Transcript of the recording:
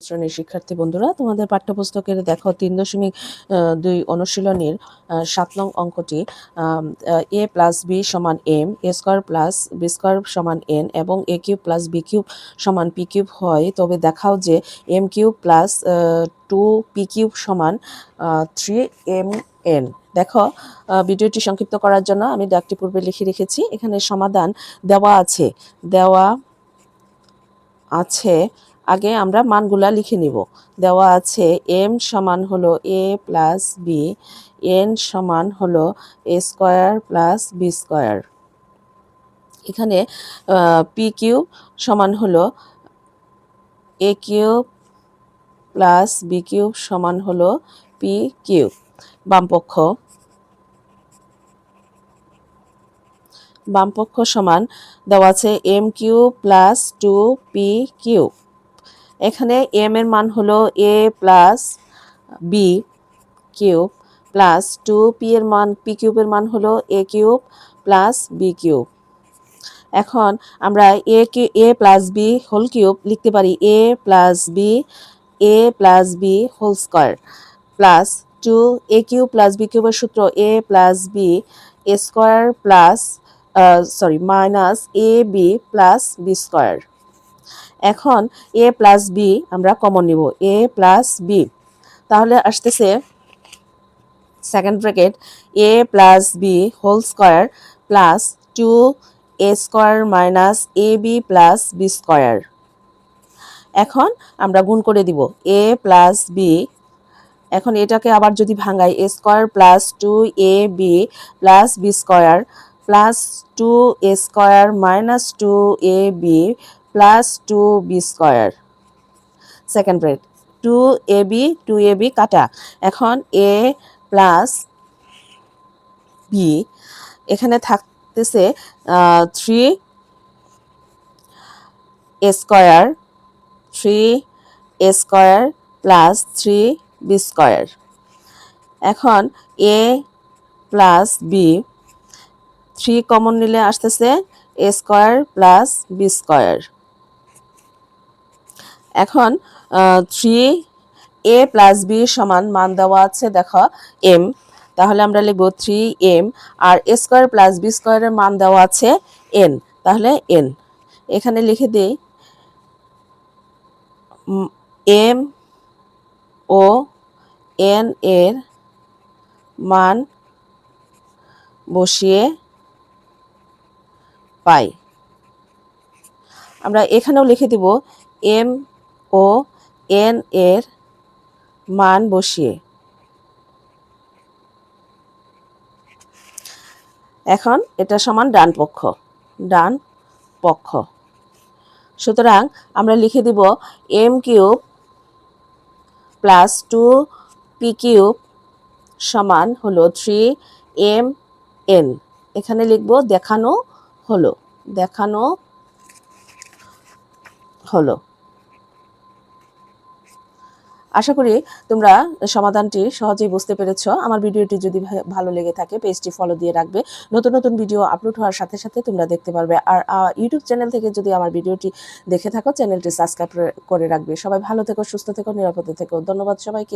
শ্রেণীর শিক্ষার্থী বন্ধুরা, তোমাদের পাঠ্যপুস্তকের দেখো 3.2 অনুশীলনীর 7 নং অঙ্কটি a প্লাস বি সমান M, A square plus B square সমান এন এবং A cube plus B cube সমান পি কিউব হয়, তবে দেখাও যে M cube plus 2 P cube সমান 3 এম। দেখো, ভিডিওটি সংক্ষিপ্ত করার জন্য আমি ডাকটি পূর্বে লিখে রেখেছি। এখানে সমাধান দেওয়া আছে। আগে আমরা মানগুলা লিখে নিব। দেওয়া আছে এম সমান হলো এ প্লাস বি, এন সমান হলো A square plus B square. এখানে পি কিউব সমান হলো A cube plus B cube সমান হলো পি কিউব। বামপক্ষ সমান দেওয়া আছে M cube plus 2 P cube. এখানে এম এর মান হলো A plus B cube plus 2 P এর মান, পি কিউবের মান হলো A cube plus B cube. এখন আমরা A plus B whole cube লিখতে পারি A plus B whole square plus 2 A cube plus B কিউবের সূত্র A plus B A square plus minus A B plus B square. এখন A plus B আমরা common নিব, A plus B, তাহলে আসতেছে second bracket A plus B whole square plus 2 A square minus A B plus B square. এখন আমরা গুণ করে দিব এ প্লাস বি। এখন এটাকে আবার যদি ভাঙাই A square plus 2ab plus B square plus 2a square minus 2ab plus 2b square. Second bracket 2ab কাটা। এখন a প্লাস বি, এখানে থাকতেছে 3a square plus 3b square. এখন a প্লাস বি 3 কমন নিলে আসতেছে A square plus B square. এখন 3a plus B সমান মান দেওয়া আছে দেখো এম, তাহলে আমরা লিখব 3m, আর এ স্কোয়ার প্লাস বি স্কোয়ারের মান দেওয়া আছে এন, তাহলে এন। এখানে লিখে দিই এম ও এন এর মান বসিয়ে পাই। আমরা এখানেও লিখে দিব এম ও এন এর মান বসিয়ে। এখন এটা সমান ডান পক্ষ। সুতরাং আমরা লিখে দিব এম কিউব প্লাস 2পি কিউব সমান হলো 3mn। এখানে লিখব দেখানো হলো। আশা করি তোমরা সমাধানটি সহজেই বুঝতে পেরেছো। আমার ভিডিওটি যদি ভালো লেগে থাকে পেজটি ফলো দিয়ে রাখবে। নতুন নতুন ভিডিও আপলোড হওয়ার সাথে সাথে তোমরা দেখতে পারবে। আর ইউটিউব চ্যানেল থেকে যদি আমার ভিডিওটি দেখে থাকো চ্যানেলটি সাবস্ক্রাইব করে রাখবে। সবাই ভালো থেকো, সুস্থ থেকো, নিরাপদে থেকো। ধন্যবাদ সবাইকে।